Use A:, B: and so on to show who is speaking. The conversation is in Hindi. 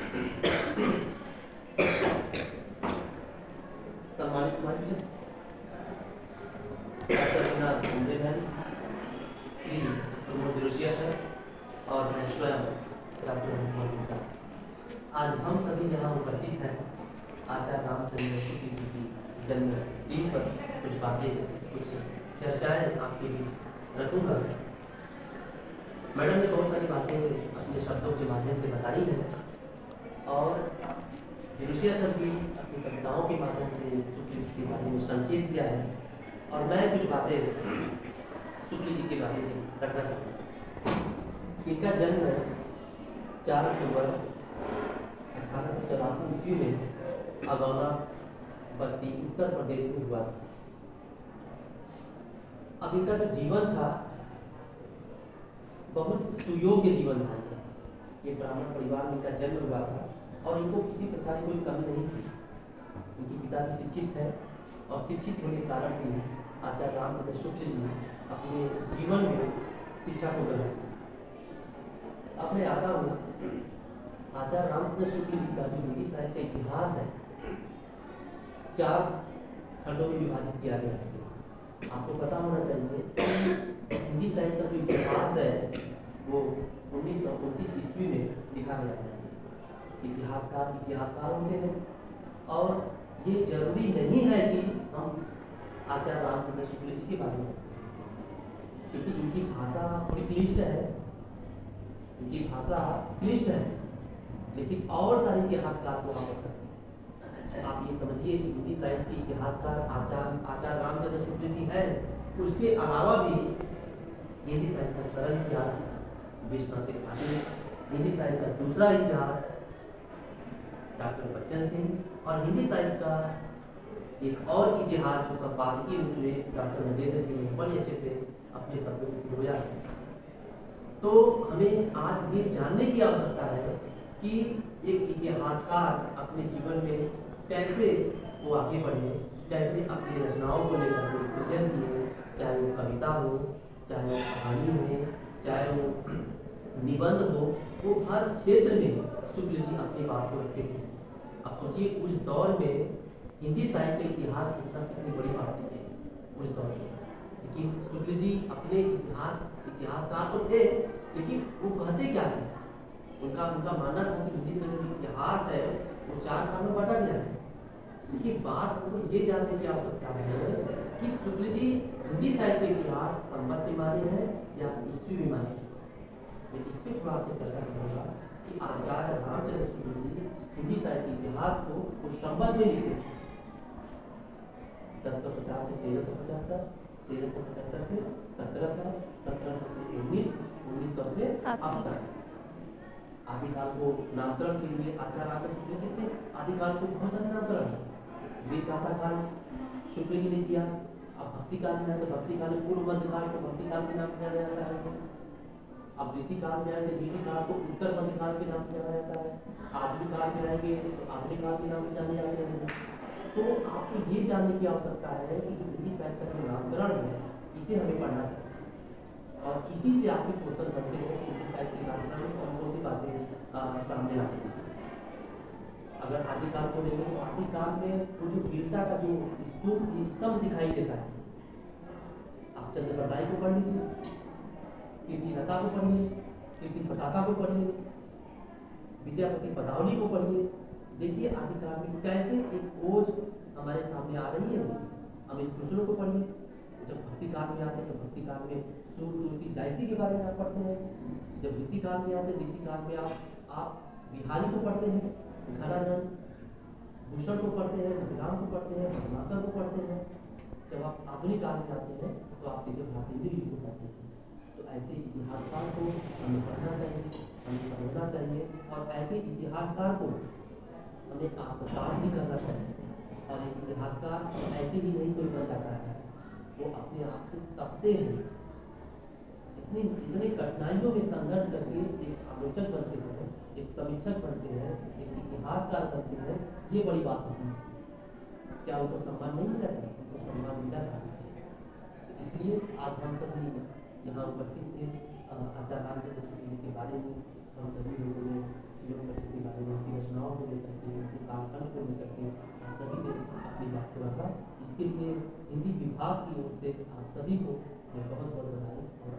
A: सम्मानित मंच श्री प्रमोद जोशिया सर और मैं स्वयं डॉक्टर मोहम्मद गुप्ता। आज हम सभी यहाँ उपस्थित हैं आचार्य रामचंद्र शुक्ल जी की जन्मदिन पर कुछ बातें, कुछ चर्चाएं आपके बीच रखूँगा। मैडम ने बहुत सारी बातें अपने शब्दों के माध्यम से बताई हैं और जोशिया सर भी अपनी कविताओं के माध्यम से शुक्ल जी के बारे में संकेत दिया है और मैं कुछ बातें शुक्ल जी के बारे में रखना चाहता हूँ। इनका जन्म 4 अक्टूबर 1884 ईस्वी में अगौना बस्ती उत्तर प्रदेश में हुआ था। अब इनका जो जीवन था बहुत सुयोग्य जीवन था। ये ब्राह्मण परिवार में इनका जन्म हुआ था और इनको किसी प्रकार की कोई कमी नहीं थी। इनके पिता भी शिक्षित है और शिक्षित होने के कारण भी आचार्य रामचंद्र शुक्ल जी अपने जीवन में शिक्षा को ग्रहण किया। अब मैं आता हूँ आचार्य रामचंद्र शुक्ल जी का जो हिंदी साहित्य का इतिहास है 4 खंडों में विभाजित किया गया है। आपको पता होना चाहिए हिंदी साहित्य का जो इतिहास है वो 1929 ईस्वी में लिखा गया है। इतिहासकार होते हैं और ये जरूरी नहीं है कि हम आचार्य रामचंद्र शुक्ल जी के बारे में, क्योंकि इनकी भाषा थोड़ी क्लिष्ट है, लेकिन और सारे इतिहासकार को आप सकते हैं। आप ये समझिए कि हिंदी साहित्य के इतिहासकार आचार्य रामचंद्र शुक्ल जी है। उसके अलावा भी हिंदी साहित्य का सरल इतिहास विश्वनाथ त्रिपाठी, हिंदी साहित्य का दूसरा इतिहास डॉक्टर बच्चन सिंह और हिंदी साहित्य का एक और इतिहास जो संपादकीय रूप में डॉक्टर नरेंद्र जी ने बड़े अच्छे से अपने शब्दों को पिरोया है। तो हमें आज ये जानने की आवश्यकता है कि एक इतिहासकार अपने जीवन में कैसे वो आगे बढ़े, कैसे अपनी रचनाओं को लेकर के सृजन किए, चाहे वो कविता हो, चाहे वो कहानी हो, चाहे वो निबंध हो, वो हर क्षेत्र में शुक्ल जी अपनी बात को रखते थे। अब सोचिए उस दौर में हिंदी साहित्य का इतिहास कितनी बड़ी बात है उस दौर में, लेकिन शुक्ल जी अपने इतिहासकार तो थे, लेकिन वो कहते क्या थे? उनका मानना था कि हिंदी साहित्य का इतिहास है वो 4 खंडों में बांटा गया है। लेकिन बात हमको ये जानने की आवश्यकता है कि शुक्ल जी हिंदी साहित्य का इतिहास संवत में माने हैं या ईस्वी में माने हैं। मैं इस पर थोड़ा आपसे चर्चा करूँगा कि आचार्य रामचंद्र शुक्ल जी हिंदी साहित्य के इतिहास को संवत में लिखे 1050 से 1375, 1375 से 1700, 1700 से 1900 से अब तक। आदिकाल को नामकरण के लिए आचार्य रामचंद्र शुक्ल जी थे। आदिकाल को बहुत सारे नामकरण है। वेद गाथा काल शुक्ल जी ने किया। अब भक्ति काल में आए तो भक्ति काल में पूर्व मध्यकाल को भक्ति काल के नाम से जाना जाता है। अब रीति काल में आएंगे रीति काल को उत्तर मध्यकाल के नाम से जाना जाता है। आधुनिक काल में आएंगे तो आधुनिक काल के नाम से जाने जाते हैं। तो आपको ये जानने की आवश्यकता है कि हिंदी साहित्य का जो नामकरण है इसे हमें पढ़ना चाहिए और इसी से आपके क्वेश्चन बनते हैं हिंदी साहित्य के नामकरण में कौन सी बातें सामने आती हैं। अगर आदिकाल को लेंगे तो आदिकाल में वो जो वीरता का जो स्तंभ दिखाई देता है, आप चंद्रप्रदाय को पढ़ लीजिए, कीर्तिलता को पढ़िए, कीर्ति पताका को पढ़िए, विद्यापति पदावली को पढ़िए। देखिए आदिकाल में कैसे एक खोज हमारे सामने आ रही है। हम इन प्रश्नों को पढ़िए। जब भक्ति काल में आते हैं तो भक्ति काल में तुलसी जायसी के बारे में आप पढ़ते हैं। जब रीति काल में आते हैं रीति काल में आप बिहारी को पढ़ते हैं, घनानंद भूषण को पढ़ते हैं, भगराम को पढ़ते हैं, भगवाकर को पढ़ते हैं। जब आप आधुनिक काल में आते हैं तो आप विद्या भारती जी को पढ़ते हैं। तो ऐसे इतिहासकार को हमें पढ़ना चाहिए, हमें समझना चाहिए और ऐसे इतिहासकार को हमें आत्मसात भी करना चाहिए। और एक इतिहासकार ऐसे ही नहीं कोई बन जाता है, वो अपने आप से तपते हैं, इतनी कठिनाइयों में संघर्ष करके एक आलोचक बनते हैं, एक समीक्षक बनते हैं, एक इतिहासकार बनते हैं। ये बड़ी बात होती है। क्या उनको सम्मान नहीं मिला था? उनको सम्मान मिला था। इसलिए आज हम सभी यहाँ उपस्थित थे। आचार्य रामचंद्र शुक्ल जी के बारे में हम सभी लोगों ने योग के बारे में पूर्ण करके आप सभी को अपनी बात को रखा। इसके लिए हिंदी विभाग की ओर से आप सभी को मैं बहुत बहुत बधाई और